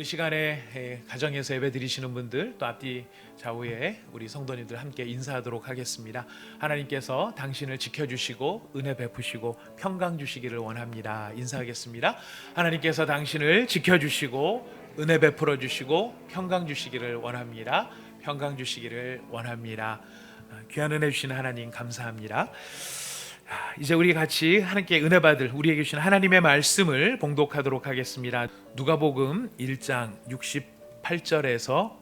우리 시간에 가정에서 예배 드리시는 분들, 또 앞뒤 좌우에 우리 성도님들 함께 인사하도록 하겠습니다. 하나님께서 당신을 지켜주시고 은혜 베푸시고 평강 주시기를 원합니다. 인사하겠습니다. 하나님께서 당신을 지켜주시고 은혜 베풀어 주시고 평강 주시기를 원합니다. 평강 주시기를 원합니다. 귀한 은혜 주신 하나님 감사합니다. 이제 우리 같이 하나님께 은혜 받을 우리에게 주신 하나님의 말씀을 봉독하도록 하겠습니다. 누가복음 1장 68절에서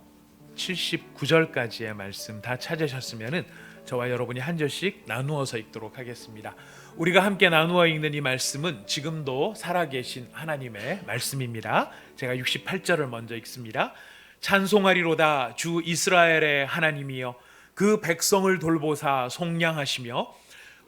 79절까지의 말씀 다 찾으셨으면은 저와 여러분이 한 절씩 나누어서 읽도록 하겠습니다. 우리가 함께 나누어 읽는 이 말씀은 지금도 살아계신 하나님의 말씀입니다. 제가 68절을 먼저 읽습니다. 찬송하리로다 주 이스라엘의 하나님이여, 그 백성을 돌보사 속량하시며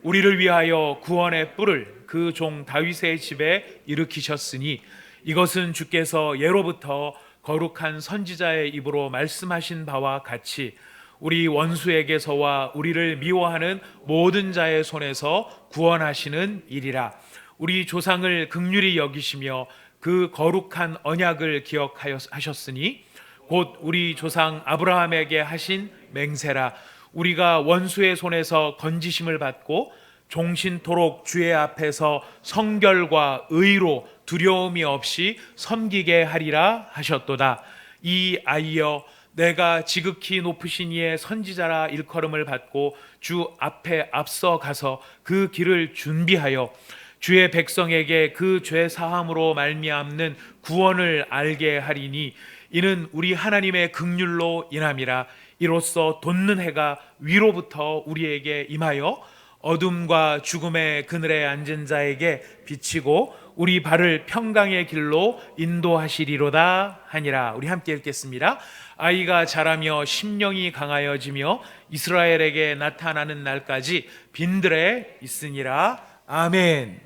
우리를 위하여 구원의 뿔을 그 종 다윗의 집에 일으키셨으니 이것은 주께서 예로부터 거룩한 선지자의 입으로 말씀하신 바와 같이 우리 원수에게서와 우리를 미워하는 모든 자의 손에서 구원하시는 일이라. 우리 조상을 긍휼히 여기시며 그 거룩한 언약을 기억하셨으니 곧 우리 조상 아브라함에게 하신 맹세라. 우리가 원수의 손에서 건지심을 받고 종신토록 주의 앞에서 성결과 의로 두려움이 없이 섬기게 하리라 하셨도다. 이 아이여, 내가 지극히 높으신 이의 선지자라 일컬음을 받고 주 앞에 앞서 가서 그 길을 준비하여 주의 백성에게 그 죄 사함으로 말미암는 구원을 알게 하리니 이는 우리 하나님의 긍휼로 인함이라. 이로써 돋는 해가 위로부터 우리에게 임하여 어둠과 죽음의 그늘에 앉은 자에게 비치고 우리 발을 평강의 길로 인도하시리로다 하니라. 우리 함께 읽겠습니다. 아이가 자라며 심령이 강하여지며 이스라엘에게 나타나는 날까지 빈들에 있으니라. 아멘.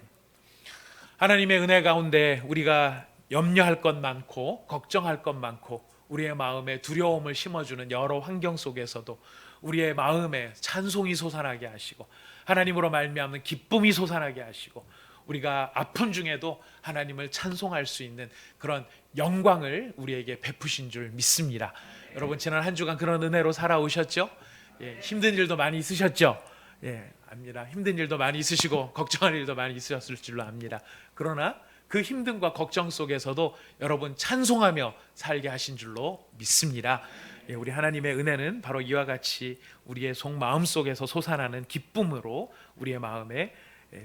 하나님의 은혜 가운데 우리가 염려할 것 많고 걱정할 것 많고 우리의 마음에 두려움을 심어주는 여러 환경 속에서도 우리의 마음에 찬송이 솟아나게 하시고 하나님으로 말미암는 기쁨이 솟아나게 하시고 우리가 아픈 중에도 하나님을 찬송할 수 있는 그런 영광을 우리에게 베푸신 줄 믿습니다. 여러분, 지난 한 주간 그런 은혜로 살아오셨죠? 힘든 일도 많이 있으셨죠? 압니다. 힘든 일도 많이 있으시고 걱정할 일도 많이 있으셨을 줄로 압니다. 그러나 그 힘듦과 걱정 속에서도 여러분 찬송하며 살게 하신 줄로 믿습니다. 우리 하나님의 은혜는 바로 이와 같이 우리의 속마음 속에서 솟아나는 기쁨으로 우리의 마음에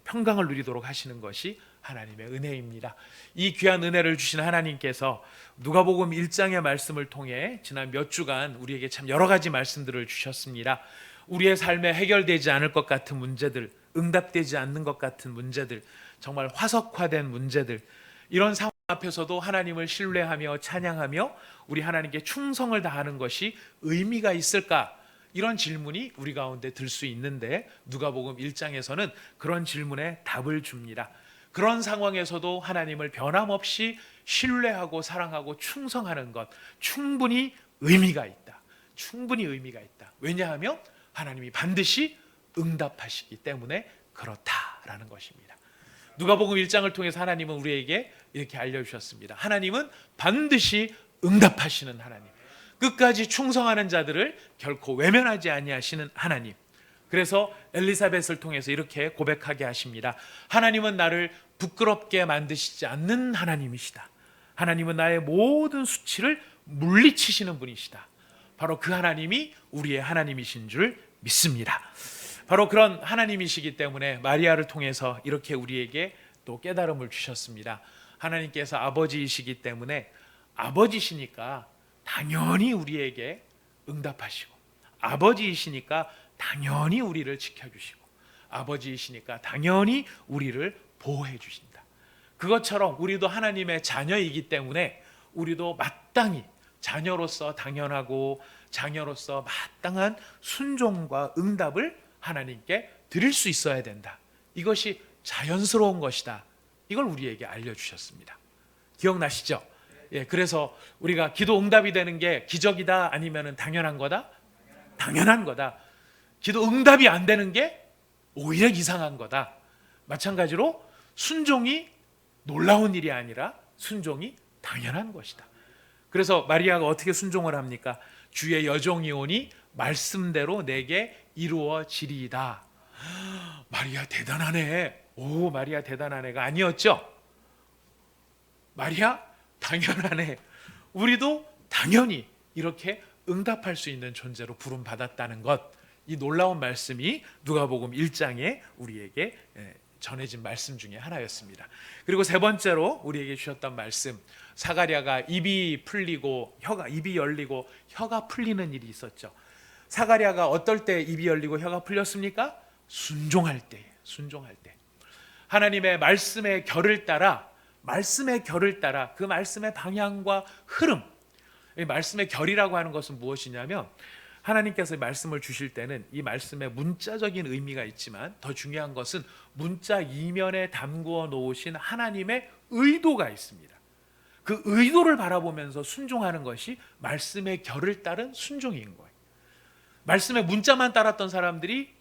평강을 누리도록 하시는 것이 하나님의 은혜입니다. 이 귀한 은혜를 주신 하나님께서 누가복음 1장의 말씀을 통해 지난 몇 주간 우리에게 참 여러 가지 말씀들을 주셨습니다. 우리의 삶에 해결되지 않을 것 같은 문제들, 응답되지 않는 것 같은 문제들, 정말 화석화된 문제들, 이런 상황 앞에서도 하나님을 신뢰하며 찬양하며 우리 하나님께 충성을 다하는 것이 의미가 있을까? 이런 질문이 우리 가운데 들 수 있는데 누가복음 1장에서는 그런 질문에 답을 줍니다. 그런 상황에서도 하나님을 변함없이 신뢰하고 사랑하고 충성하는 것 충분히 의미가 있다. 충분히 의미가 있다. 왜냐하면 하나님이 반드시 응답하시기 때문에 그렇다라는 것입니다. 누가복음 1장을 통해서 하나님은 우리에게 이렇게 알려주셨습니다. 하나님은 반드시 응답하시는 하나님, 끝까지 충성하는 자들을 결코 외면하지 아니하시는 하나님. 그래서 엘리사벳을 통해서 이렇게 고백하게 하십니다. 하나님은 나를 부끄럽게 만드시지 않는 하나님이시다. 하나님은 나의 모든 수치를 물리치시는 분이시다. 바로 그 하나님이 우리의 하나님이신 줄 믿습니다. 바로 그런 하나님이시기 때문에 마리아를 통해서 이렇게 우리에게 또 깨달음을 주셨습니다. 하나님께서 아버지이시기 때문에 아버지시니까 당연히 우리에게 응답하시고, 아버지이시니까 당연히 우리를 지켜주시고, 아버지이시니까 당연히 우리를 보호해 주신다. 그것처럼 우리도 하나님의 자녀이기 때문에 우리도 마땅히 자녀로서 당연하고 자녀로서 마땅한 순종과 응답을 하나님께 드릴 수 있어야 된다. 이것이 자연스러운 것이다. 이걸 우리에게 알려주셨습니다. 기억나시죠? 그래서 우리가 기도 응답이 되는 게 기적이다 아니면 당연한 거다? 당연한 거다. 기도 응답이 안 되는 게 오히려 이상한 거다. 마찬가지로 순종이 놀라운 일이 아니라 순종이 당연한 것이다. 그래서 마리아가 어떻게 순종을 합니까? 주의 여종이 오니 말씀대로 내게 이루어지리이다. 마리아 대단하네. 오, 마리아 대단하네가 아니었죠. 마리아 당연하네. 우리도 당연히 이렇게 응답할 수 있는 존재로 부름받았다는 것, 이 놀라운 말씀이 누가복음 1장에 우리에게 전해진 말씀 중에 하나였습니다. 그리고 세 번째로 우리에게 주셨던 말씀, 사가랴가 입이 열리고 혀가 풀리는 일이 있었죠. 사가랴가 어떨 때 입이 열리고 혀가 풀렸습니까? 순종할 때. 하나님의 말씀의 결을 따라 그 말씀의 방향과 흐름, 이 말씀의 결이라고 하는 것은 무엇이냐면, 하나님께서 말씀을 주실 때는 이 말씀에 문자적인 의미가 있지만 더 중요한 것은 문자 이면에 담구어 놓으신 하나님의 의도가 있습니다. 그 의도를 바라보면서 순종하는 것이 말씀의 결을 따른 순종인 거예요. 말씀의 문자만 따랐던 사람들이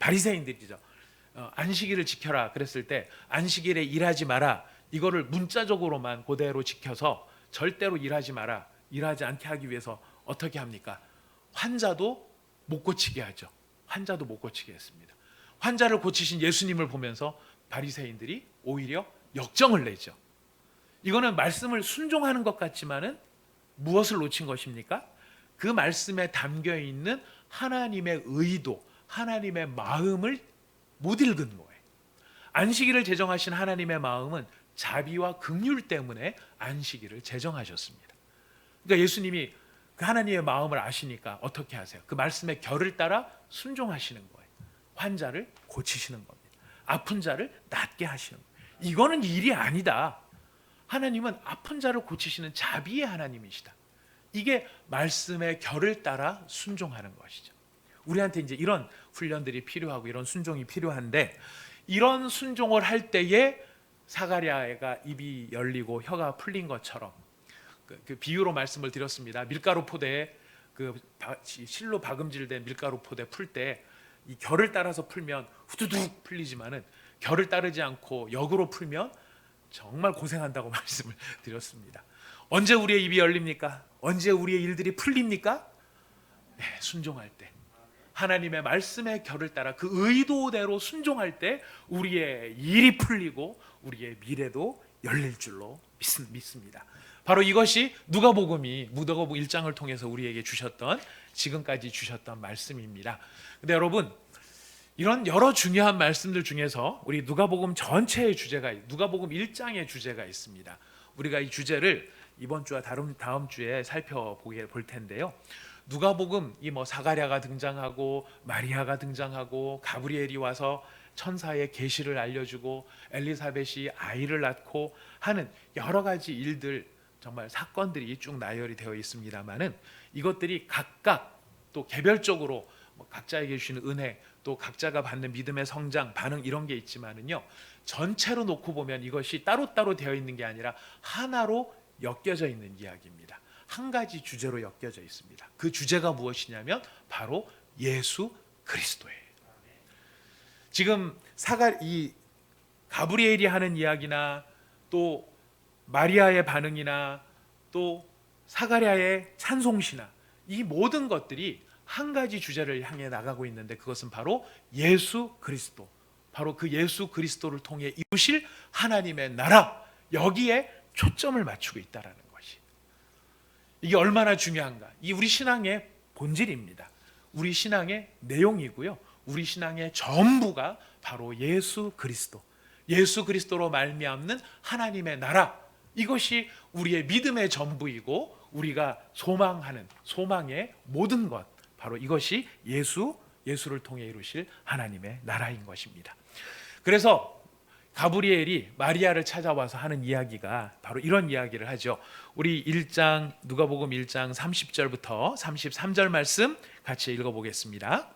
바리새인들이죠. 안식일을 지켜라 그랬을 때 안식일에 일하지 마라, 이거를 문자적으로만 그대로 지켜서 절대로 일하지 마라, 일하지 않게 하기 위해서 어떻게 합니까? 환자도 못 고치게 하죠. 환자도 못 고치게 했습니다. 환자를 고치신 예수님을 보면서 바리새인들이 오히려 역정을 내죠. 이거는 말씀을 순종하는 것 같지만은 무엇을 놓친 것입니까? 그 말씀에 담겨 있는 하나님의 의도, 하나님의 마음을 못 읽은 거예요. 안식일을 제정하신 하나님의 마음은 자비와 긍휼 때문에 안식일을 제정하셨습니다. 그러니까 예수님이 그 하나님의 마음을 아시니까 어떻게 하세요? 그 말씀의 결을 따라 순종하시는 거예요. 환자를 고치시는 겁니다. 아픈 자를 낫게 하시는 거예요. 이거는 일이 아니다. 하나님은 아픈 자를 고치시는 자비의 하나님이시다. 이게 말씀의 결을 따라 순종하는 것이죠. 우리한테 이제 이런 훈련들이 필요하고 이런 순종이 필요한데, 이런 순종을 할 때에 사가랴가 입이 열리고 혀가 풀린 것처럼 그 비유로 말씀을 드렸습니다. 밀가루 포대에 실로 박음질된 밀가루 포대 풀 때 이 결을 따라서 풀면 후두둑 풀리지만은 결을 따르지 않고 역으로 풀면 정말 고생한다고 말씀을 드렸습니다. 언제 우리의 입이 열립니까? 언제 우리의 일들이 풀립니까? 네, 순종할 때. 하나님의 말씀의 결을 따라 그 의도대로 순종할 때 우리의 일이 풀리고 우리의 미래도 열릴 줄로 믿습니다. 바로 이것이 누가복음 1장을 통해서 우리에게 주셨던, 지금까지 주셨던 말씀입니다. 근데 여러분, 이런 여러 중요한 말씀들 중에서 우리 누가복음 전체의 누가복음 1장의 주제가 있습니다. 우리가 이 주제를 이번 주와 다음 주에 볼 텐데요. 누가복음 사가랴가 등장하고 마리아가 등장하고 가브리엘이 와서 천사의 계시를 알려주고 엘리사벳이 아이를 낳고 하는 여러 가지 일들, 정말 사건들이 쭉 나열이 되어 있습니다만은, 이것들이 각각 또 개별적으로 각자에게 주시는 은혜, 또 각자가 받는 믿음의 성장, 반응, 이런 게 있지만은요, 전체로 놓고 보면 이것이 따로따로 되어 있는 게 아니라 하나로 엮여져 있는 이야기입니다. 한 가지 주제로 엮여져 있습니다. 그 주제가 무엇이냐면 바로 예수 그리스도예요. 지금 이 가브리엘이 하는 이야기나 또 마리아의 반응이나 또 사가랴의 찬송시나, 이 모든 것들이 한 가지 주제를 향해 나가고 있는데, 그것은 바로 예수 그리스도, 바로 그 예수 그리스도를 통해 이루실 하나님의 나라, 여기에 초점을 맞추고 있다는 것이, 이게 얼마나 중요한가. 이 우리 신앙의 본질입니다. 우리 신앙의 내용이고요. 우리 신앙의 전부가 바로 예수 그리스도로 말미암는 하나님의 나라, 이것이 우리의 믿음의 전부이고 우리가 소망하는 소망의 모든 것, 바로 이것이 예수를 통해 이루실 하나님의 나라인 것입니다. 그래서 가브리엘이 마리아를 찾아와서 하는 이야기가 바로 이런 이야기를 하죠. 우리 누가복음 1장 30절부터 33절 말씀 같이 읽어보겠습니다.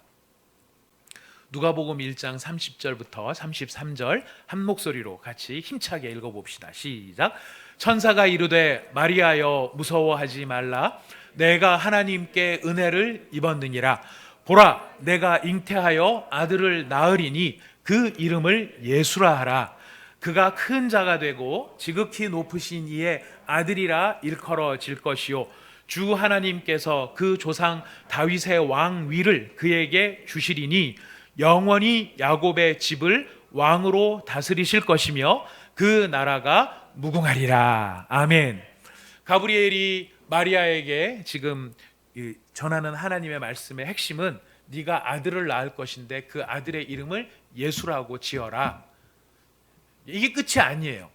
누가복음 1장 30절부터 33절 한 목소리로 같이 힘차게 읽어봅시다. 시작. 천사가 이르되 마리아여 무서워하지 말라, 내가 하나님께 은혜를 입었느니라. 보라, 내가 잉태하여 아들을 낳으리니 그 이름을 예수라 하라. 그가 큰 자가 되고 지극히 높으신 이의 아들이라 일컬어질 것이요 주 하나님께서 그 조상 다윗의 왕위를 그에게 주시리니 영원히 야곱의 집을 왕으로 다스리실 것이며 그 나라가 무궁하리라. 아멘. 가브리엘이 마리아에게 지금 전하는 하나님의 말씀의 핵심은 네가 아들을 낳을 것인데 그 아들의 이름을 예수라고 지어라. 이게 끝이 아니에요.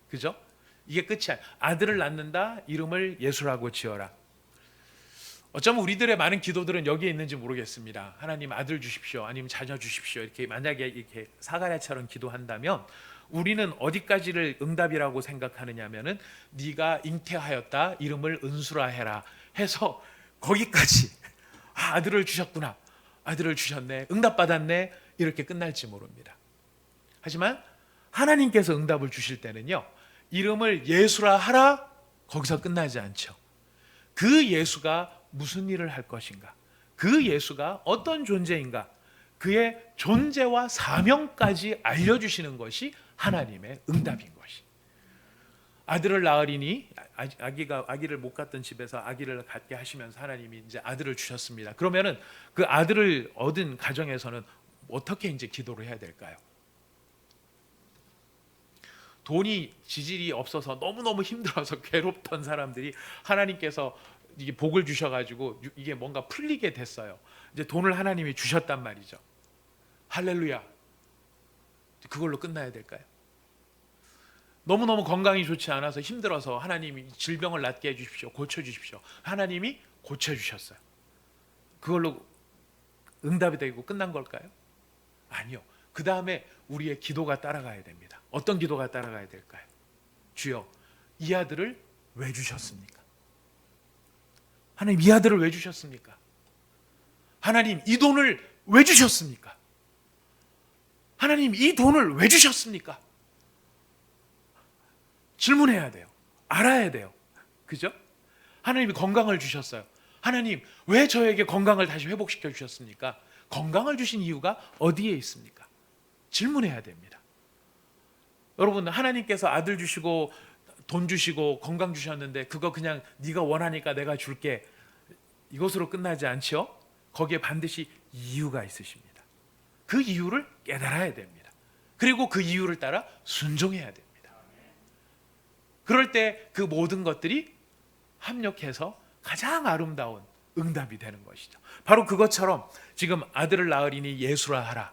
그죠? 이게 끝이 아니에요. 아들을 낳는다, 이름을 예수라고 지어라. 어쩌면 우리들의 많은 기도들은 여기에 있는지 모르겠습니다. 하나님 아들 주십시오, 아니면 자녀 주십시오. 이렇게 만약에 이렇게 사가랴처럼 기도한다면 우리는 어디까지를 응답이라고 생각하느냐면은 네가 잉태하였다, 이름을 은수라 해라 해서 거기까지 아들을 주셨구나, 아들을 주셨네, 응답받았네, 이렇게 끝날지 모릅니다. 하지만 하나님께서 응답을 주실 때는요, 이름을 예수라 하라, 거기서 끝나지 않죠. 그 예수가 무슨 일을 할 것인가, 그 예수가 어떤 존재인가, 그의 존재와 사명까지 알려주시는 것이 하나님의 응답인 것이. 아들을 낳으리니, 아기를 못 갖던 집에서 아기를 갖게 하시면서 하나님이 이제 아들을 주셨습니다. 그러면은 그 아들을 얻은 가정에서는 어떻게 이제 기도를 해야 될까요? 돈이 지질이 없어서 너무너무 힘들어서 괴롭던 사람들이 하나님께서 이게 복을 주셔가지고 이게 뭔가 풀리게 됐어요. 이제 돈을 하나님이 주셨단 말이죠. 할렐루야. 그걸로 끝나야 될까요? 너무너무 건강이 좋지 않아서 힘들어서 하나님이 질병을 낫게 해주십시오, 고쳐주십시오. 하나님이 고쳐주셨어요. 그걸로 응답이 되고 끝난 걸까요? 아니요. 그 다음에 우리의 기도가 따라가야 됩니다. 어떤 기도가 따라가야 될까요? 주여, 이 아들을 왜 주셨습니까? 하나님, 이 아들을 왜 주셨습니까? 하나님, 이 돈을 왜 주셨습니까? 하나님, 이 돈을 왜 주셨습니까? 질문해야 돼요. 알아야 돼요. 그죠? 하나님이 건강을 주셨어요. 하나님, 왜 저에게 건강을 다시 회복시켜 주셨습니까? 건강을 주신 이유가 어디에 있습니까? 질문해야 됩니다. 여러분, 하나님께서 아들 주시고 돈 주시고 건강 주셨는데 그거 그냥 네가 원하니까 내가 줄게, 이것으로 끝나지 않죠? 거기에 반드시 이유가 있으십니다. 그 이유를 깨달아야 됩니다. 그리고 그 이유를 따라 순종해야 됩니다. 그럴 때 그 모든 것들이 합력해서 가장 아름다운 응답이 되는 것이죠. 바로 그것처럼 지금 아들을 낳으리니 예수라 하라.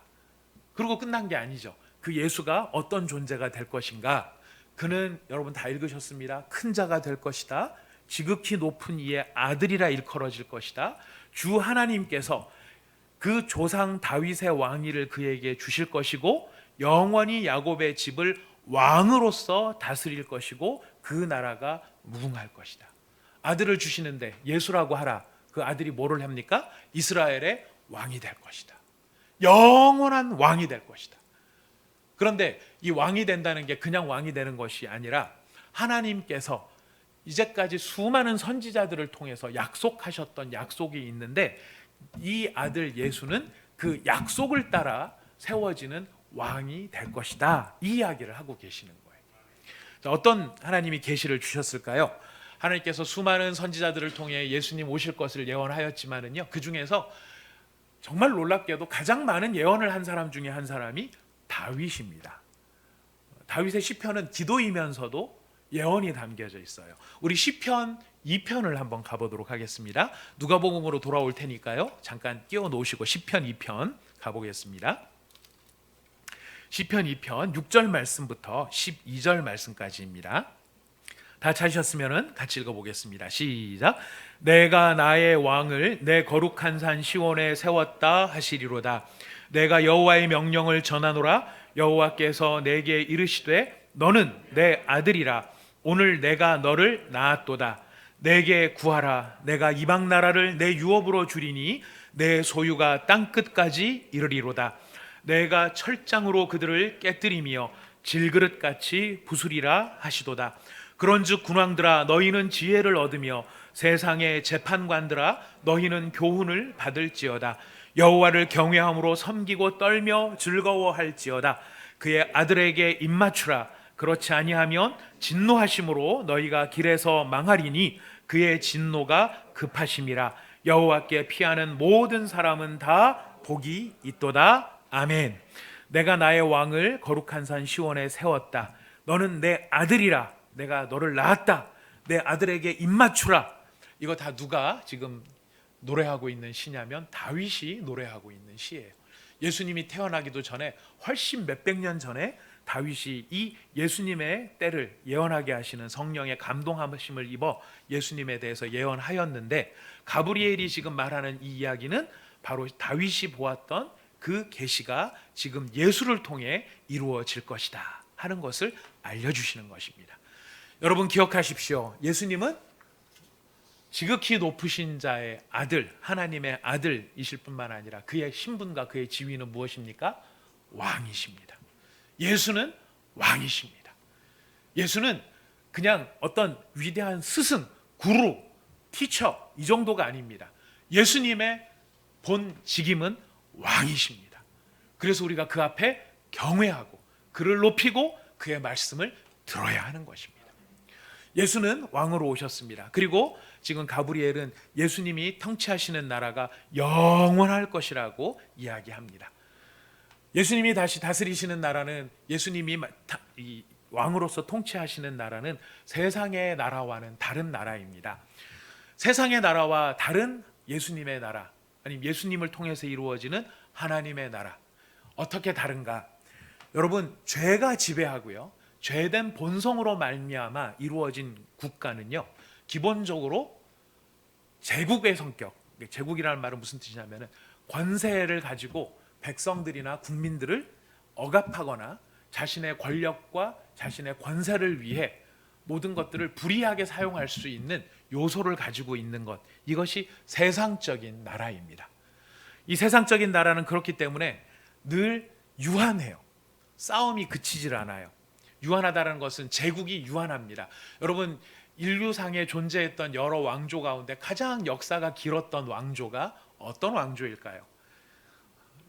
그리고 끝난 게 아니죠. 그 예수가 어떤 존재가 될 것인가? 그는 여러분 다 읽으셨습니다. 큰 자가 될 것이다. 지극히 높은 이의 아들이라 일컬어질 것이다. 주 하나님께서 그 조상 다윗의 왕위를 그에게 주실 것이고 영원히 야곱의 집을 왕으로서 다스릴 것이고 그 나라가 무궁할 것이다. 아들을 주시는데 예수라고 하라. 그 아들이 뭐를 합니까? 이스라엘의 왕이 될 것이다. 영원한 왕이 될 것이다. 그런데 이 왕이 된다는 게 그냥 왕이 되는 것이 아니라 하나님께서 이제까지 수많은 선지자들을 통해서 약속하셨던 약속이 있는데 이 아들 예수는 그 약속을 따라 세워지는 왕이 될 것이다. 이 이야기를 하고 계시는 거예요. 자, 어떤 하나님이 계시를 주셨을까요? 하나님께서 수많은 선지자들을 통해 예수님 오실 것을 예언하였지만은요, 그 중에서 정말 놀랍게도 가장 많은 예언을 한 사람 중에 한 사람이 다윗입니다. 다윗의 시편은 기도이면서도 예언이 담겨져 있어요. 우리 시편 2편을 한번 가보도록 하겠습니다. 누가복음으로 돌아올 테니까요, 잠깐 끼워 놓으시고 시편 2편 가보겠습니다. 시편 2편 6절 말씀부터 12절 말씀까지입니다. 다 찾으셨으면 같이 읽어보겠습니다. 시작. 내가 나의 왕을 내 거룩한 산 시온에 세웠다 하시리로다. 내가 여호와의 명령을 전하노라. 여호와께서 내게 이르시되 너는 내 아들이라. 오늘 내가 너를 낳았도다. 내게 구하라. 내가 이방 나라를 내 유업으로 주리니 내 소유가 땅 끝까지 이르리로다. 내가 철장으로 그들을 깨뜨리며 질그릇같이 부수리라 하시도다. 그런즉 군왕들아, 너희는 지혜를 얻으며 세상의 재판관들아, 너희는 교훈을 받을지어다. 여호와를 경외함으로 섬기고 떨며 즐거워할지어다. 그의 아들에게 입맞추라. 그렇지 아니하면 진노하심으로 너희가 길에서 망하리니 그의 진노가 급하심이라. 여호와께 피하는 모든 사람은 다 복이 있도다. 아멘. 내가 나의 왕을 거룩한 산 시온에 세웠다. 너는 내 아들이라. 내가 너를 낳았다. 내 아들에게 입맞추라. 이거 다 누가 지금 노래하고 있는 시냐면 다윗이 노래하고 있는 시예요. 예수님이 태어나기도 전에 훨씬 몇백 년 전에 다윗이 이 예수님의 때를 예언하게 하시는 성령의 감동하심을 입어 예수님에 대해서 예언하였는데, 가브리엘이 지금 말하는 이 이야기는 바로 다윗이 보았던 그 계시가 지금 예수를 통해 이루어질 것이다 하는 것을 알려주시는 것입니다. 여러분 기억하십시오. 예수님은 지극히 높으신 자의 아들, 하나님의 아들이실 뿐만 아니라 그의 신분과 그의 지위는 무엇입니까? 왕이십니다. 예수는 왕이십니다. 예수는 그냥 어떤 위대한 스승, 구루, 티처 이 정도가 아닙니다. 예수님의 본 직임은 왕이십니다. 그래서 우리가 그 앞에 경외하고 그를 높이고 그의 말씀을 들어야 하는 것입니다. 예수는 왕으로 오셨습니다. 그리고 지금 가브리엘은 예수님이 통치하시는 나라가 영원할 것이라고 이야기합니다. 예수님이 다시 다스리시는 나라는, 예수님이 왕으로서 통치하시는 나라는 세상의 나라와는 다른 나라입니다. 세상의 나라와 다른 예수님의 나라, 아니면 예수님을 통해서 이루어지는 하나님의 나라, 어떻게 다른가? 여러분, 죄가 지배하고요, 죄된 본성으로 말미암아 이루어진 국가는요, 기본적으로 제국의 성격, 제국이라는 말은 무슨 뜻이냐면 권세를 가지고 백성들이나 국민들을 억압하거나 자신의 권력과 자신의 권세를 위해 모든 것들을 불이하게 사용할 수 있는 요소를 가지고 있는 것, 이것이 세상적인 나라입니다. 이 세상적인 나라는 그렇기 때문에 늘 유한해요. 싸움이 그치질 않아요. 유한하다는 것은 제국이 유한합니다. 여러분, 인류상에 존재했던 여러 왕조 가운데 가장 역사가 길었던 왕조가 어떤 왕조일까요?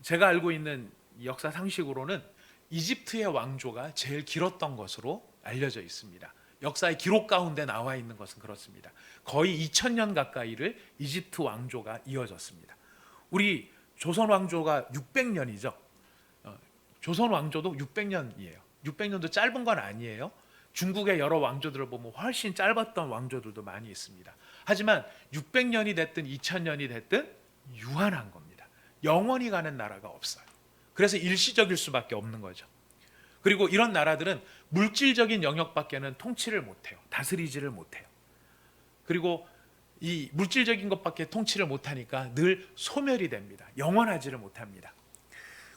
제가 알고 있는 역사 상식으로는 이집트의 왕조가 제일 길었던 것으로 알려져 있습니다. 역사의 기록 가운데 나와 있는 것은 그렇습니다. 거의 2000년 가까이를 이집트 왕조가 이어졌습니다. 우리 조선 왕조가 600년이죠. 조선 왕조도 600년이에요. 600년도 짧은 건 아니에요. 중국의 여러 왕조들을 보면 훨씬 짧았던 왕조들도 많이 있습니다. 하지만 600년이 됐든 2000년이 됐든 유한한 겁니다. 영원히 가는 나라가 없어요. 그래서 일시적일 수밖에 없는 거죠. 그리고 이런 나라들은 물질적인 영역밖에는 통치를 못해요. 다스리지를 못해요. 그리고 이 물질적인 것밖에 통치를 못하니까 늘 소멸이 됩니다. 영원하지를 못합니다.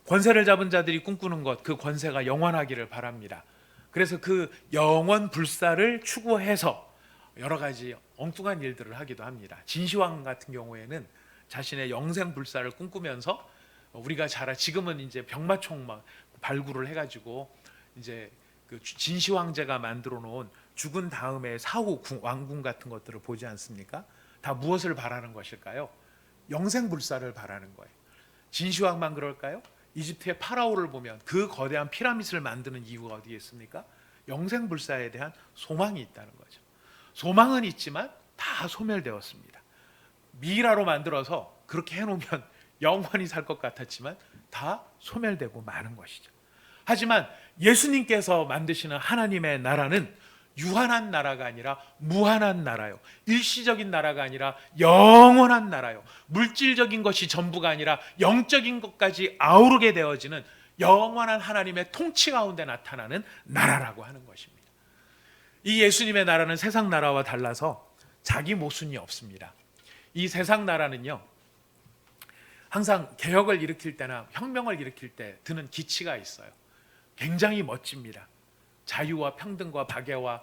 권세를 잡은 자들이 꿈꾸는 것, 그 권세가 영원하기를 바랍니다. 그래서 그 영원 불사를 추구해서 여러 가지 엉뚱한 일들을 하기도 합니다. 진시황 같은 경우에는 자신의 영생 불사를 꿈꾸면서, 우리가 지금은 이제 병마총 발굴을 해가지고 이제 그 진시황제가 만들어 놓은 죽은 다음에 사후 왕궁 같은 것들을 보지 않습니까? 다 무엇을 바라는 것일까요? 영생 불사를 바라는 거예요. 진시황만 그럴까요? 이집트의 파라오를 보면 그 거대한 피라미드를 만드는 이유가 어디에 있습니까? 영생 불사에 대한 소망이 있다는 거죠. 소망은 있지만 다 소멸되었습니다. 미이라로 만들어서 그렇게 해놓으면 영원히 살 것 같았지만 다 소멸되고 마는 것이죠. 하지만 예수님께서 만드시는 하나님의 나라는 유한한 나라가 아니라 무한한 나라요. 일시적인 나라가 아니라 영원한 나라요. 물질적인 것이 전부가 아니라 영적인 것까지 아우르게 되어지는 영원한 하나님의 통치 가운데 나타나는 나라라고 하는 것입니다. 이 예수님의 나라는 세상 나라와 달라서 자기 모순이 없습니다. 이 세상 나라는요, 항상 개혁을 일으킬 때나 혁명을 일으킬 때 드는 기치가 있어요. 굉장히 멋집니다. 자유와 평등과 박애와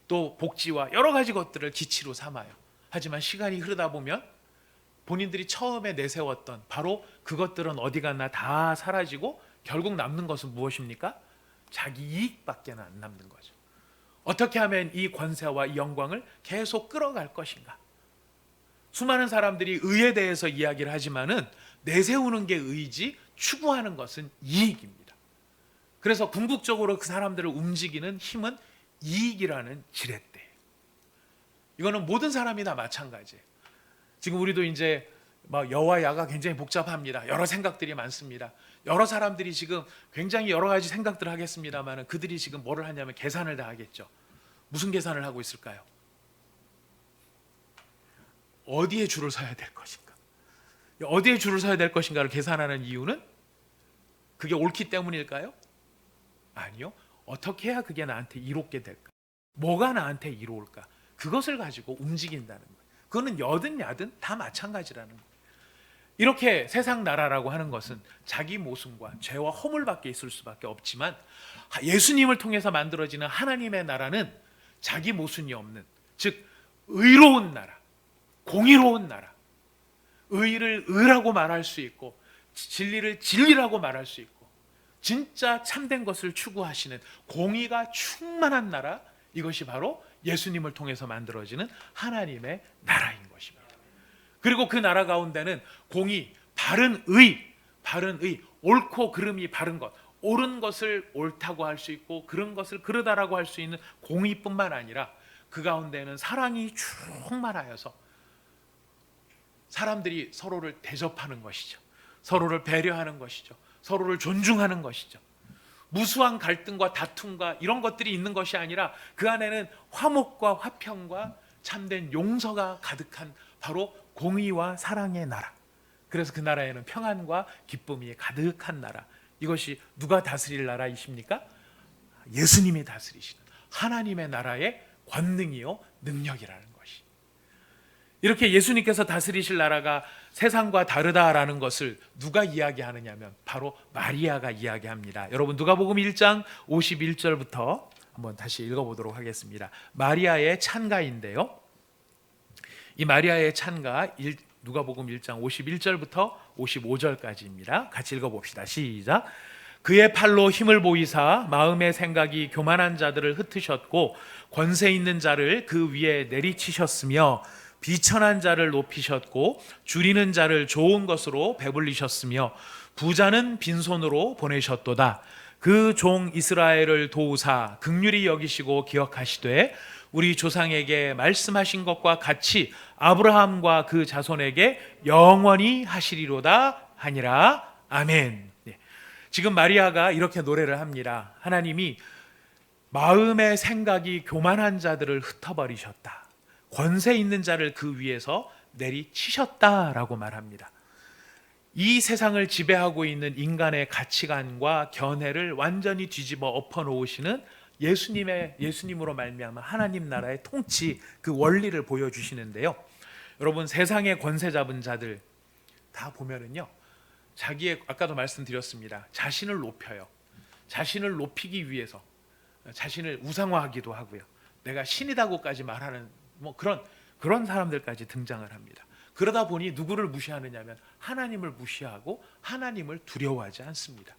또 복지와 여러 가지 것들을 기치로 삼아요. 하지만 시간이 흐르다 보면 본인들이 처음에 내세웠던 바로 그것들은 어디 갔나 다 사라지고 결국 남는 것은 무엇입니까? 자기 이익밖에 안 남는 거죠. 어떻게 하면 이 권세와 이 영광을 계속 끌어갈 것인가? 수많은 사람들이 의에 대해서 이야기를 하지만은 내세우는 게 의지, 추구하는 것은 이익입니다. 그래서 궁극적으로 그 사람들을 움직이는 힘은 이익이라는 지렛대. 이거는 모든 사람이 다 마찬가지예요. 지금 우리도 이제 막 여와 야가 굉장히 복잡합니다. 여러 생각들이 많습니다. 여러 사람들이 지금 굉장히 여러 가지 생각들을 하겠습니다만 그들이 지금 뭐를 하냐면 계산을 다 하겠죠. 무슨 계산을 하고 있을까요? 어디에 줄을 서야 될 것인가? 어디에 줄을 서야 될 것인가를 계산하는 이유는 그게 옳기 때문일까요? 아니요. 어떻게 해야 그게 나한테 이롭게 될까? 뭐가 나한테 이로울까? 그것을 가지고 움직인다는 거예요. 그거는 여든 야든 다 마찬가지라는 거예요. 이렇게 세상 나라라고 하는 것은 자기 모순과 죄와 허물 밖에 있을 수밖에 없지만 예수님을 통해서 만들어지는 하나님의 나라는 자기 모순이 없는, 즉 의로운 나라, 공의로운 나라, 의를 의라고 말할 수 있고 진리를 진리라고 말할 수 있고 진짜 참된 것을 추구하시는 공의가 충만한 나라, 이것이 바로 예수님을 통해서 만들어지는 하나님의 나라인 것입니다. 그리고 그 나라 가운데는 공의, 바른 의, 옳고 그름이 바른 것, 옳은 것을 옳다고 할 수 있고 그런 것을 그르다라고 할 수 있는 공의뿐만 아니라 그 가운데는 사랑이 충만하여서 사람들이 서로를 대접하는 것이죠. 서로를 배려하는 것이죠. 서로를 존중하는 것이죠. 무수한 갈등과 다툼과 이런 것들이 있는 것이 아니라 그 안에는 화목과 화평과 참된 용서가 가득한 바로 공의와 사랑의 나라. 그래서 그 나라에는 평안과 기쁨이 가득한 나라. 이것이 누가 다스릴 나라이십니까? 예수님이 다스리시는 하나님의 나라의 권능이요 능력이라는 것이. 이렇게 예수님께서 다스리실 나라가 세상과 다르다라는 것을 누가 이야기하느냐면 바로 마리아가 이야기합니다. 여러분 누가복음 1장 51절부터 한번 다시 읽어보도록 하겠습니다. 마리아의 찬가인데요. 이 마리아의 찬가 누가복음 1장 51절부터 55절까지입니다. 같이 읽어봅시다. 시작. 그의 팔로 힘을 보이사 마음의 생각이 교만한 자들을 흩으셨고 권세 있는 자를 그 위에 내리치셨으며 비천한 자를 높이셨고 줄이는 자를 좋은 것으로 배불리셨으며 부자는 빈손으로 보내셨도다. 그 종 이스라엘을 도우사 긍휼히 여기시고 기억하시되 우리 조상에게 말씀하신 것과 같이 아브라함과 그 자손에게 영원히 하시리로다 하니라. 아멘. 지금 마리아가 이렇게 노래를 합니다. 하나님이 마음의 생각이 교만한 자들을 흩어버리셨다. 권세 있는 자를 그 위에서 내리치셨다라고 말합니다. 이 세상을 지배하고 있는 인간의 가치관과 견해를 완전히 뒤집어 엎어놓으시는 예수님으로 말미암아 하나님 나라의 통치, 그 원리를 보여주시는데요. 여러분 세상의 권세 잡은 자들 다 보면은요, 자기의 아까도 말씀드렸습니다. 자신을 높여요. 자신을 높이기 위해서 자신을 우상화하기도 하고요. 내가 신이다고까지 말하는 그런 사람들까지 등장을 합니다. 그러다 보니 누구를 무시하느냐면 하나님을 무시하고 하나님을 두려워하지 않습니다.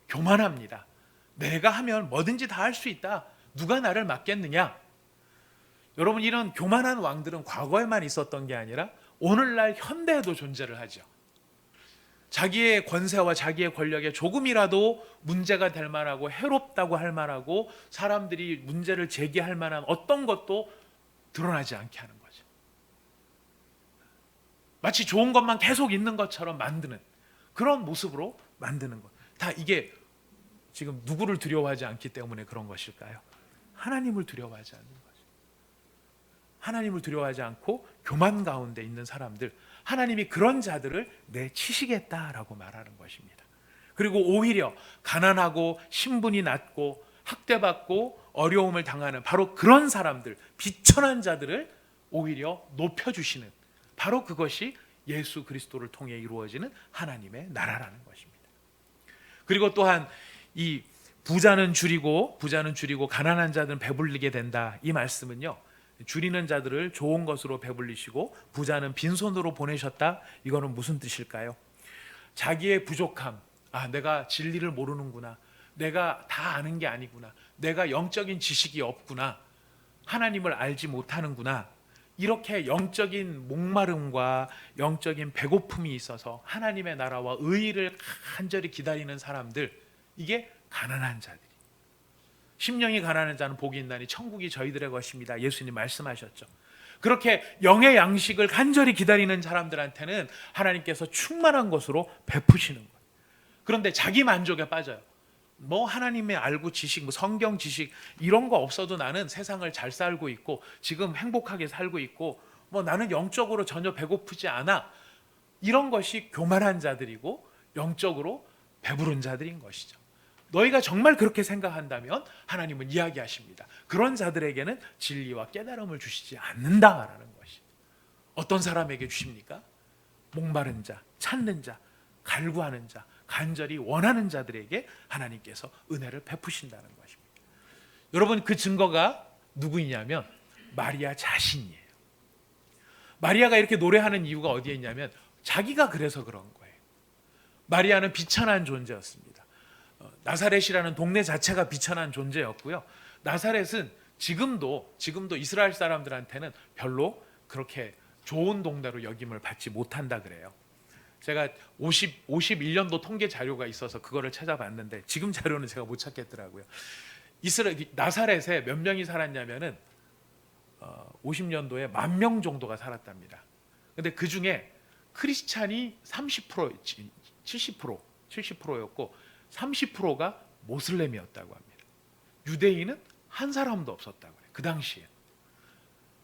교만합니다. 내가 하면 뭐든지 다 할 수 있다. 누가 나를 막겠느냐? 여러분 이런 교만한 왕들은 과거에만 있었던 게 아니라 오늘날 현대에도 존재를 하죠. 자기의 권세와 자기의 권력에 조금이라도 문제가 될 만하고 해롭다고 할 만하고 사람들이 문제를 제기할 만한 어떤 것도 드러나지 않게 하는 거죠. 마치 좋은 것만 계속 있는 것처럼 만드는 그런 모습으로 만드는 것. 다 이게 지금 누구를 두려워하지 않기 때문에 그런 것일까요? 하나님을 두려워하지 않는 거죠. 하나님을 두려워하지 않고 교만 가운데 있는 사람들, 하나님이 그런 자들을 내치시겠다라고 말하는 것입니다. 그리고 오히려 가난하고 신분이 낮고 학대받고 어려움을 당하는 바로 그런 사람들, 비천한 자들을 오히려 높여주시는 바로 그것이 예수 그리스도를 통해 이루어지는 하나님의 나라라는 것입니다. 그리고 또한 이 부자는 줄이고 가난한 자들은 배불리게 된다. 이 말씀은요, 줄이는 자들을 좋은 것으로 배불리시고 부자는 빈손으로 보내셨다. 이거는 무슨 뜻일까요? 자기의 부족함, 내가 진리를 모르는구나, 내가 다 아는 게 아니구나, 내가 영적인 지식이 없구나, 하나님을 알지 못하는구나, 이렇게 영적인 목마름과 영적인 배고픔이 있어서 하나님의 나라와 의의를 간절히 기다리는 사람들, 이게 가난한 자들이. 심령이 가난한 자는 복이 있나니 천국이 저희들의 것입니다. 예수님 말씀하셨죠. 그렇게 영의 양식을 간절히 기다리는 사람들한테는 하나님께서 충만한 것으로 베푸시는 거예요. 그런데 자기 만족에 빠져요. 뭐 하나님의 알고 지식, 뭐 성경 지식 이런 거 없어도 나는 세상을 잘 살고 있고 지금 행복하게 살고 있고 뭐 나는 영적으로 전혀 배고프지 않아. 이런 것이 교만한 자들이고 영적으로 배부른 자들인 것이죠. 너희가 정말 그렇게 생각한다면 하나님은 이야기하십니다. 그런 자들에게는 진리와 깨달음을 주시지 않는다라는 것이. 어떤 사람에게 주십니까? 목마른 자, 찾는 자, 갈구하는 자, 간절히 원하는 자들에게 하나님께서 은혜를 베푸신다는 것입니다. 여러분, 그 증거가 누구이냐면 마리아 자신이에요. 마리아가 이렇게 노래하는 이유가 어디에 있냐면 자기가 그래서 그런 거예요. 마리아는 비천한 존재였습니다. 나사렛이라는 동네 자체가 비천한 존재였고요. 나사렛은 지금도 이스라엘 사람들한테는 별로 그렇게 좋은 동네로 여김을 받지 못한다 그래요. 제가 51년도 통계 자료가 있어서 그거를 찾아봤는데 지금 자료는 제가 못 찾겠더라고요. 나사렛에 몇 명이 살았냐면은 50년도에 10,000명 정도가 살았답니다. 근데 그 중에 크리스찬이 30%, 70%였고 30%가 모슬렘이었다고 합니다. 유대인은 한 사람도 없었다고 해요. 그 당시에.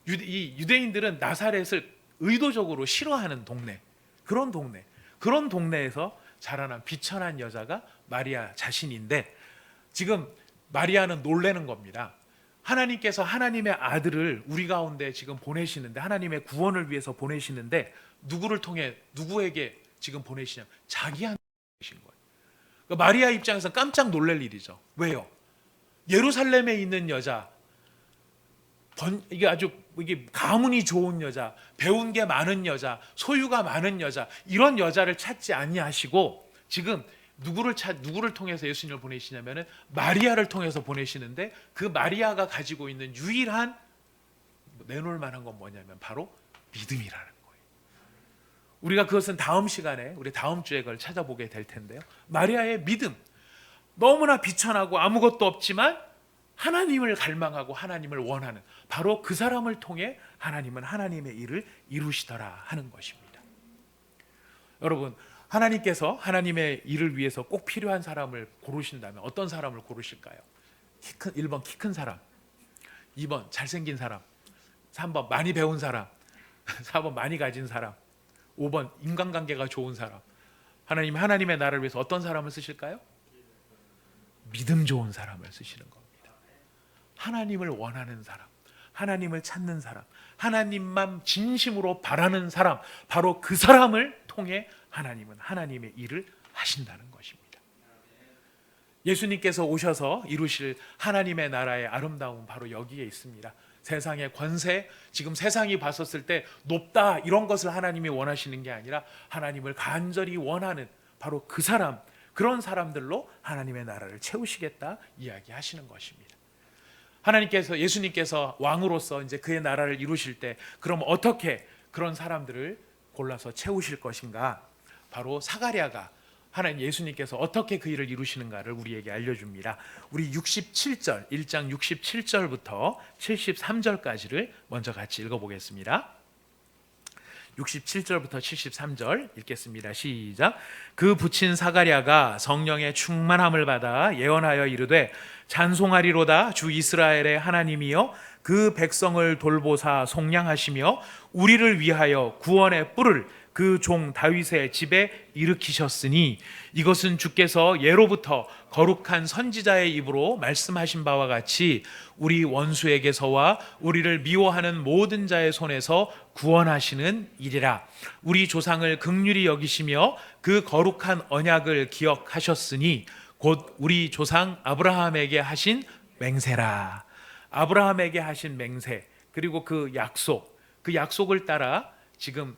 이 유대인들은 나사렛을 의도적으로 싫어하는 동네, 그런 동네에서 자라난 비천한 여자가 마리아 자신인데 지금 마리아는 놀라는 겁니다. 하나님께서 하나님의 아들을 우리 가운데 지금 보내시는데, 하나님의 구원을 위해서 보내시는데 누구에게 지금 보내시냐면 자기한테 보내신 거예요. 그러니까 마리아 입장에서 깜짝 놀랄 일이죠. 왜요? 예루살렘에 있는 여자, 이게 가문이 좋은 여자, 배운 게 많은 여자, 소유가 많은 여자, 이런 여자를 찾지 아니하시고 지금 누구를 통해서 예수님을 보내시냐면은 마리아를 통해서 보내시는데, 그 마리아가 가지고 있는 유일한 내놓을 만한 건 뭐냐면 바로 믿음이라는 거예요. 우리가 그것은 다음 시간에, 우리 다음 주에 그걸 찾아보게 될 텐데요. 마리아의 믿음, 너무나 비천하고 아무것도 없지만 하나님을 갈망하고 하나님을 원하는, 바로 그 사람을 통해 하나님은 하나님의 일을 이루시더라 하는 것입니다. 여러분, 하나님께서 하나님의 일을 위해서 꼭 필요한 사람을 고르신다면 어떤 사람을 고르실까요? 1번 키 큰 사람, 2번 잘생긴 사람, 3번 많이 배운 사람, 4번 많이 가진 사람, 5번 인간관계가 좋은 사람. 하나님의 나라를 위해서 어떤 사람을 쓰실까요? 믿음 좋은 사람을 쓰시는 겁니다. 하나님을 원하는 사람, 하나님을 찾는 사람, 하나님만 진심으로 바라는 사람, 바로 그 사람을 통해 하나님은 하나님의 일을 하신다는 것입니다. 예수님께서 오셔서 이루실 하나님의 나라의 아름다움은 바로 여기에 있습니다. 세상의 권세, 지금 세상이 봤었을 때 높다 이런 것을 하나님이 원하시는 게 아니라 하나님을 간절히 원하는 바로 그 사람, 그런 사람들로 하나님의 나라를 채우시겠다 이야기하시는 것입니다. 예수님께서 왕으로서 이제 그의 나라를 이루실 때 그럼 어떻게 그런 사람들을 골라서 채우실 것인가? 바로 사가랴가, 하나님 예수님께서 어떻게 그 일을 이루시는가를 우리에게 알려줍니다. 우리 67절, 1장 67절부터 73절까지를 먼저 같이 읽어보겠습니다. 67절부터 73절 읽겠습니다. 시작. 그 붙인 사가랴가 성령의 충만함을 받아 예언하여 이르되, 찬송하리로다 주 이스라엘의 하나님이여, 그 백성을 돌보사 속량하시며 우리를 위하여 구원의 뿔을 그 종 다윗의 집에 일으키셨으니, 이것은 주께서 예로부터 거룩한 선지자의 입으로 말씀하신 바와 같이 우리 원수에게서와 우리를 미워하는 모든 자의 손에서 구원하시는 일이라. 우리 조상을 긍휼히 여기시며 그 거룩한 언약을 기억하셨으니 곧 우리 조상 아브라함에게 하신 맹세라. 아브라함에게 하신 맹세, 그리고 그 약속을 따라 지금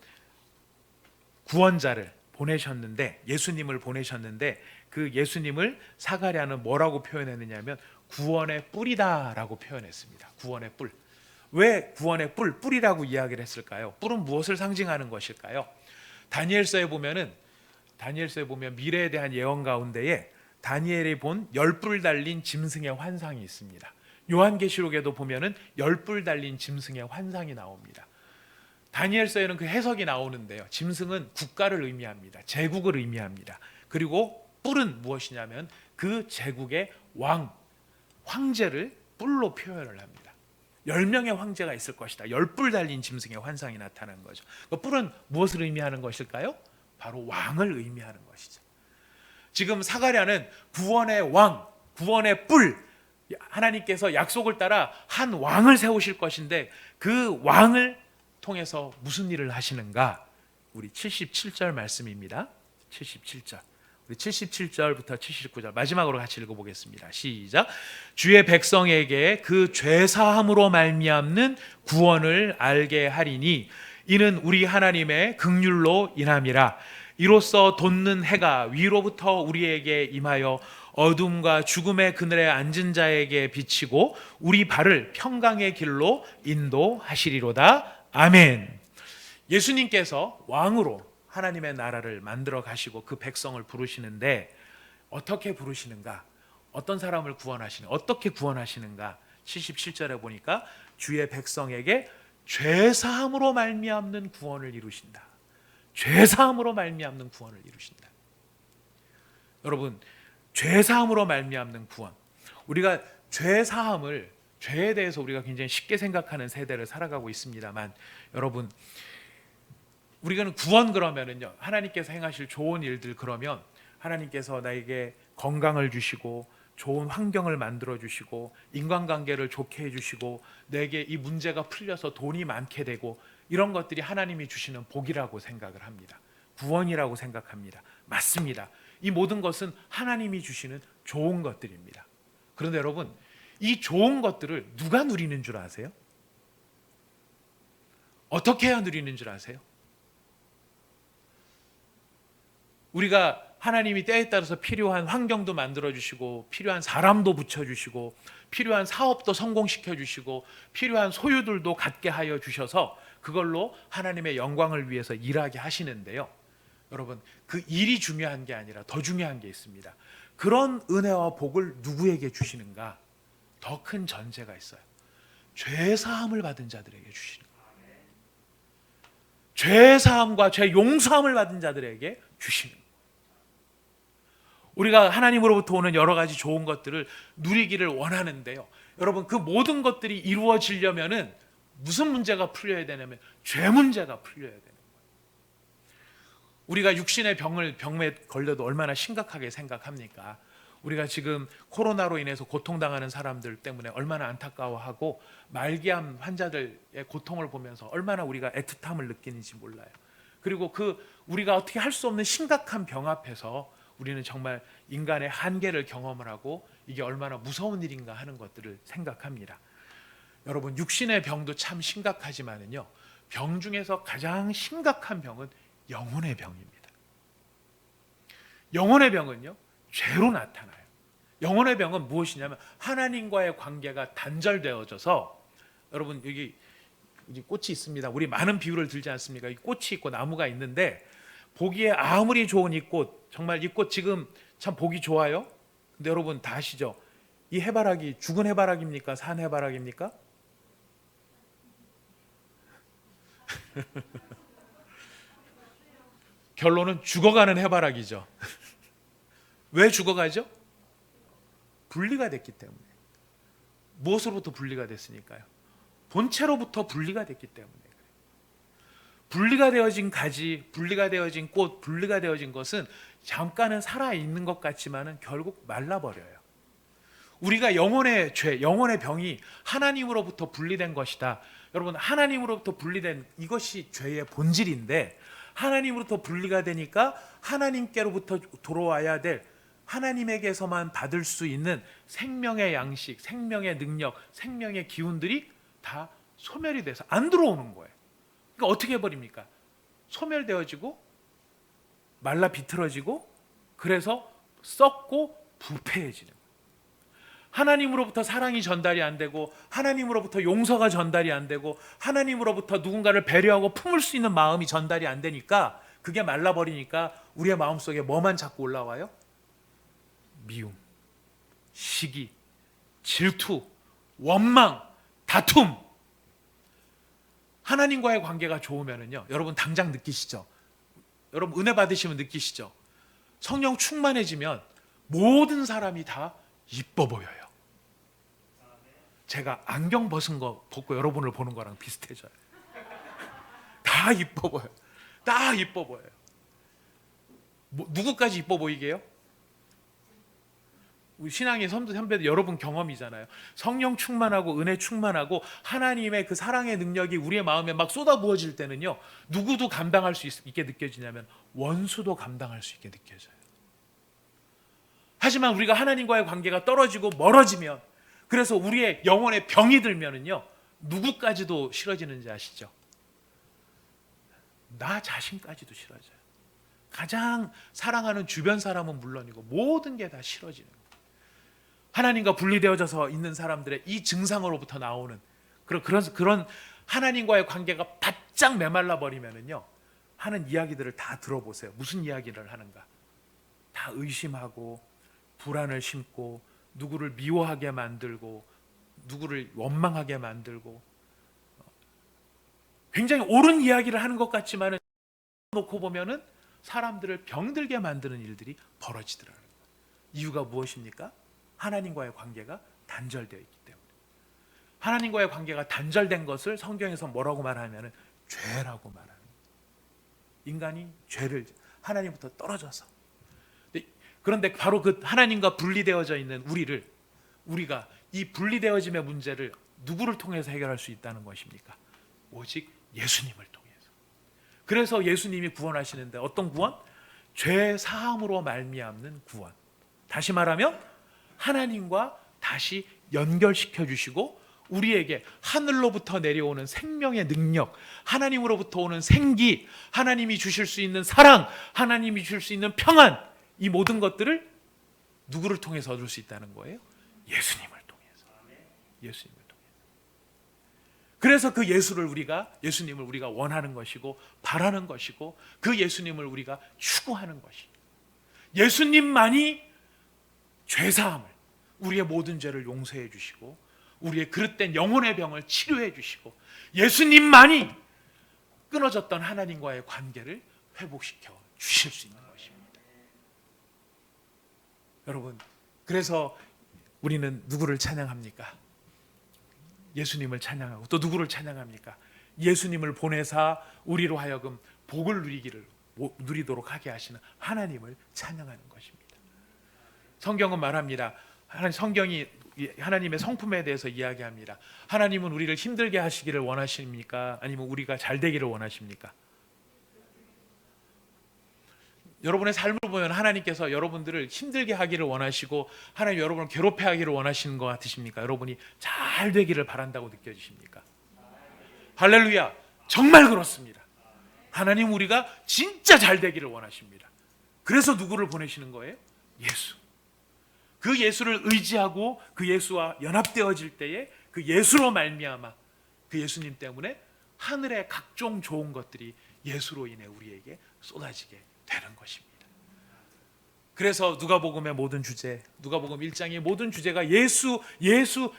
구원자를 보내셨는데, 예수님을 보내셨는데, 그 예수님을 사가랴는 뭐라고 표현했느냐면 구원의 뿔이다라고 표현했습니다. 구원의 뿔. 왜 구원의 뿔이라고 이야기를 했을까요? 뿔은 무엇을 상징하는 것일까요? 다니엘서에 보면 미래에 대한 예언 가운데에 다니엘이 본 10뿔 달린 짐승의 환상이 있습니다. 요한계시록에도 보면은 10뿔 달린 짐승의 환상이 나옵니다. 다니엘서에는 그 해석이 나오는데요. 짐승은 국가를 의미합니다. 제국을 의미합니다. 그리고 뿔은 무엇이냐면 그 제국의 왕, 황제를 뿔로 표현을 합니다. 10명의 황제가 있을 것이다. 10뿔 달린 짐승의 환상이 나타나는 거죠. 그 뿔은 무엇을 의미하는 것일까요? 바로 왕을 의미하는 것이죠. 지금 사가랴는 구원의 왕, 구원의 뿔, 하나님께서 약속을 따라 한 왕을 세우실 것인데 그 왕을 통해서 무슨 일을 하시는가? 우리 77절 말씀입니다. 77절. 우리 77절부터 79절 마지막으로 같이 읽어보겠습니다. 시작. 주의 백성에게 그 죄사함으로 말미암는 구원을 알게 하리니 이는 우리 하나님의 긍휼로 인함이라. 이로써 돋는 해가 위로부터 우리에게 임하여 어둠과 죽음의 그늘에 앉은 자에게 비치고 우리 발을 평강의 길로 인도하시리로다. 아멘. 예수님께서 왕으로 하나님의 나라를 만들어 가시고 그 백성을 부르시는데 어떻게 부르시는가? 어떤 사람을 구원하시는가? 어떻게 구원하시는가? 77절에 보니까 주의 백성에게 죄사함으로 말미암는 구원을 이루신다. 죄사함으로 말미암는 구원을 이루신다. 여러분, 죄사함으로 말미암는 구원. 우리가 죄사함을, 죄에 대해서 우리가 굉장히 쉽게 생각하는 세대를 살아가고 있습니다만, 여러분, 우리가 구원 그러면은요, 하나님께서 행하실 좋은 일들 그러면 하나님께서 나에게 건강을 주시고 좋은 환경을 만들어 주시고 인간관계를 좋게 해 주시고 내게 이 문제가 풀려서 돈이 많게 되고 이런 것들이 하나님이 주시는 복이라고 생각을 합니다. 구원이라고 생각합니다. 맞습니다. 이 모든 것은 하나님이 주시는 좋은 것들입니다. 그런데 여러분, 이 좋은 것들을 누가 누리는 줄 아세요? 어떻게 해야 누리는 줄 아세요? 우리가 하나님이 때에 따라서 필요한 환경도 만들어주시고 필요한 사람도 붙여주시고 필요한 사업도 성공시켜주시고 필요한 소유들도 갖게 하여 주셔서 그걸로 하나님의 영광을 위해서 일하게 하시는데요. 여러분, 그 일이 중요한 게 아니라 더 중요한 게 있습니다. 그런 은혜와 복을 누구에게 주시는가? 더 큰 전제가 있어요. 죄사함을 받은 자들에게 주시는 거예요. 죄사함과 죄 용서함을 받은 자들에게 주시는 거예요. 우리가 하나님으로부터 오는 여러 가지 좋은 것들을 누리기를 원하는데요. 여러분, 그 모든 것들이 이루어지려면은 무슨 문제가 풀려야 되냐면 죄 문제가 풀려야 되는 거예요. 우리가 육신의 병에 걸려도 얼마나 심각하게 생각합니까? 우리가 지금 코로나로 인해서 고통당하는 사람들 때문에 얼마나 안타까워하고 말기암 환자들의 고통을 보면서 얼마나 우리가 애틋함을 느끼는지 몰라요. 그리고 우리가 어떻게 할 수 없는 심각한 병 앞에서 우리는 정말 인간의 한계를 경험을 하고 이게 얼마나 무서운 일인가 하는 것들을 생각합니다. 여러분, 육신의 병도 참 심각하지만은요, 병 중에서 가장 심각한 병은 영혼의 병입니다. 영혼의 병은요, 죄로 나타나요. 영혼의 병은 무엇이냐면 하나님과의 관계가 단절되어져서, 여러분 여기 꽃이 있습니다. 우리 많은 비유를 들지 않습니까? 이 꽃이 있고 나무가 있는데 보기에 아무리 좋은 이 꽃, 정말 이 꽃 지금 참 보기 좋아요. 근데 여러분 다 아시죠? 이 해바라기 죽은 해바라기입니까? 산 해바라기입니까? 결론은 죽어가는 해바라기죠. 왜 죽어가죠? 분리가 됐기 때문에. 무엇으로부터 분리가 됐으니까요? 본체로부터 분리가 됐기 때문에. 분리가 되어진 가지, 분리가 되어진 꽃, 분리가 되어진 것은 잠깐은 살아있는 것 같지만은 결국 말라버려요. 우리가 영혼의 죄, 영혼의 병이 하나님으로부터 분리된 것이다. 여러분, 하나님으로부터 분리된 이것이 죄의 본질인데, 하나님으로부터 분리가 되니까 하나님께로부터 돌아와야 될, 하나님에게서만 받을 수 있는 생명의 양식, 생명의 능력, 생명의 기운들이 다 소멸이 돼서 안 들어오는 거예요. 그러니까 어떻게 해버립니까? 소멸되어지고 말라 비틀어지고, 그래서 썩고 부패해지는 거예요. 하나님으로부터 사랑이 전달이 안 되고, 하나님으로부터 용서가 전달이 안 되고, 하나님으로부터 누군가를 배려하고 품을 수 있는 마음이 전달이 안 되니까, 그게 말라버리니까 우리의 마음속에 뭐만 자꾸 올라와요? 미움, 시기, 질투, 원망, 다툼. 하나님과의 관계가 좋으면은요, 여러분 당장 느끼시죠? 여러분 은혜 받으시면 느끼시죠? 성령 충만해지면 모든 사람이 다 이뻐 보여요. 제가 안경 벗은 거 벗고 여러분을 보는 거랑 비슷해져요. 다 이뻐 보여요. 다 이뻐 보여요. 누구까지 이뻐 보이게요? 우리 신앙의 선배들 여러분 경험이잖아요. 성령 충만하고 은혜 충만하고 하나님의 그 사랑의 능력이 우리의 마음에 막 쏟아부어질 때는요, 누구도 감당할 수 있게 느껴지냐면 원수도 감당할 수 있게 느껴져요. 하지만 우리가 하나님과의 관계가 떨어지고 멀어지면, 그래서 우리의 영혼에 병이 들면은요, 누구까지도 싫어지는지 아시죠? 나 자신까지도 싫어져요. 가장 사랑하는 주변 사람은 물론이고 모든 게 다 싫어지는 거예요. 하나님과 분리되어져서 있는 사람들의 이 증상으로부터 나오는 그런 하나님과의 관계가 바짝 메말라 버리면은요, 하는 이야기들을 다 들어보세요. 무슨 이야기를 하는가? 다 의심하고 불안을 심고 누구를 미워하게 만들고 누구를 원망하게 만들고, 굉장히 옳은 이야기를 하는 것 같지만은 놓고 보면은 사람들을 병들게 만드는 일들이 벌어지더라고요. 이유가 무엇입니까? 하나님과의 관계가 단절되어 있기 때문에. 하나님과의 관계가 단절된 것을 성경에서 뭐라고 말하냐면 죄라고 말합니다. 인간이 죄를 하나님부터 떨어져서. 그런데 바로 그 하나님과 분리되어져 있는 우리가 이 분리되어짐의 문제를 누구를 통해서 해결할 수 있다는 것입니까? 오직 예수님을 통해서. 그래서 예수님이 구원하시는데 어떤 구원? 죄 사함으로 말미암는 구원. 다시 말하면 하나님과 다시 연결시켜 주시고 우리에게 하늘로부터 내려오는 생명의 능력, 하나님으로부터 오는 생기, 하나님이 주실 수 있는 사랑, 하나님이 주실 수 있는 평안, 이 모든 것들을 누구를 통해서 얻을 수 있다는 거예요? 예수님을 통해서. 예수님을 통해서. 그래서 그 예수님을 우리가 원하는 것이고 바라는 것이고 그 예수님을 우리가 추구하는 것이고, 예수님만이 죄사함을, 우리의 모든 죄를 용서해 주시고 우리의 그릇된 영혼의 병을 치료해 주시고 예수님만이 끊어졌던 하나님과의 관계를 회복시켜 주실 수 있는 것입니다. 여러분, 그래서 우리는 누구를 찬양합니까? 예수님을 찬양하고 또 누구를 찬양합니까? 예수님을 보내사 우리로 하여금 복을 누리도록 하게 하시는 하나님을 찬양하는 것입니다. 성경은 말합니다. 성경이 하나님의 성품에 대해서 이야기합니다. 하나님은 우리를 힘들게 하시기를 원하십니까? 아니면 우리가 잘 되기를 원하십니까? 여러분의 삶을 보면 하나님께서 여러분들을 힘들게 하기를 원하시고 하나님 여러분을 괴롭게 하기를 원하시는 것 같으십니까? 여러분이 잘 되기를 바란다고 느껴지십니까? 할렐루야! 정말 그렇습니다. 하나님 우리가 진짜 잘 되기를 원하십니다. 그래서 누구를 보내시는 거예요? 예수. 그 예수를 의지하고 그 예수와 연합되어질 때에 그 예수로 말미암아 그 예수님 때문에 하늘의 각종 좋은 것들이 예수로 인해 우리에게 쏟아지게 되는 것입니다. 그래서 누가복음의 모든 주제, 누가복음 1장의 모든 주제가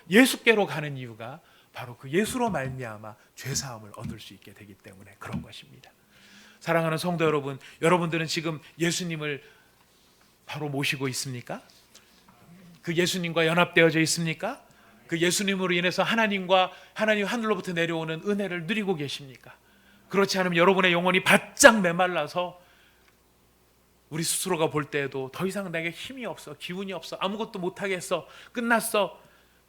예수께로 가는 이유가 바로 그 예수로 말미암아 죄사함을 얻을 수 있게 되기 때문에 그런 것입니다. 사랑하는 성도 여러분, 여러분들은 지금 예수님을 바로 모시고 있습니까? 그 예수님과 연합되어져 있습니까? 그 예수님으로 인해서 하나님 하늘로부터 내려오는 은혜를 누리고 계십니까? 그렇지 않으면 여러분의 영혼이 바짝 메말라서 우리 스스로가 볼 때에도 더 이상 내게 힘이 없어, 기운이 없어, 아무것도 못하겠어, 끝났어,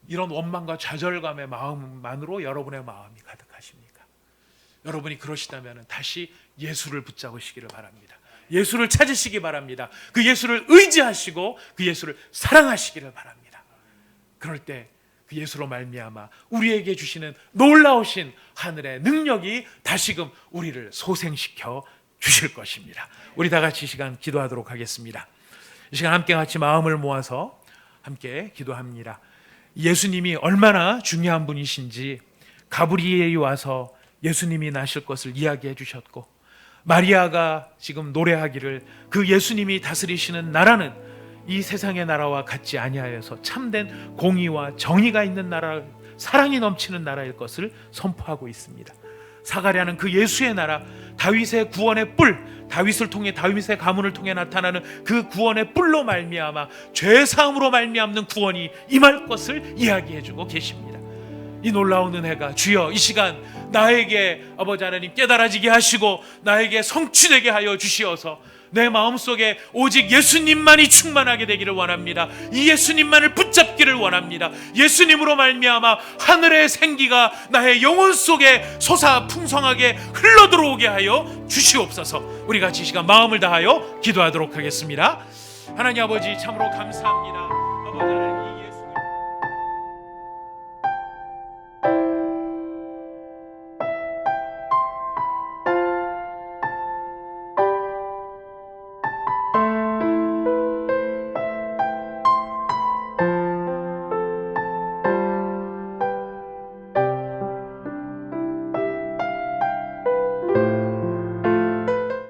이런 원망과 좌절감의 마음만으로 여러분의 마음이 가득하십니까? 여러분이 그러시다면 다시 예수를 붙잡으시기를 바랍니다. 예수를 찾으시기 바랍니다. 그 예수를 의지하시고 그 예수를 사랑하시기를 바랍니다. 그럴 때 그 예수로 말미암아 우리에게 주시는 놀라우신 하늘의 능력이 다시금 우리를 소생시켜 주실 것입니다. 우리 다 같이 이 시간 기도하도록 하겠습니다. 이 시간 함께 같이 마음을 모아서 함께 기도합니다. 예수님이 얼마나 중요한 분이신지 가브리엘이 와서 예수님이 나실 것을 이야기해 주셨고, 마리아가 지금 노래하기를 그 예수님이 다스리시는 나라는 이 세상의 나라와 같지 아니하여서 참된 공의와 정의가 있는 나라, 사랑이 넘치는 나라일 것을 선포하고 있습니다. 사가랴는 그 예수의 나라, 다윗의 구원의 뿔, 다윗을 통해, 다윗의 가문을 통해 나타나는 그 구원의 뿔로 말미암아 죄 사함으로 말미암는 구원이 임할 것을 이야기해주고 계십니다. 이 놀라운 은혜가 주여 이 시간 나에게 아버지 하나님 깨달아지게 하시고 나에게 성취되게 하여 주시어서 내 마음속에 오직 예수님만이 충만하게 되기를 원합니다. 이 예수님만을 붙잡기를 원합니다. 예수님으로 말미암아 하늘의 생기가 나의 영혼 속에 솟아 풍성하게 흘러들어오게 하여 주시옵소서. 우리 같이 이 시간 마음을 다하여 기도하도록 하겠습니다. 하나님 아버지 참으로 감사합니다.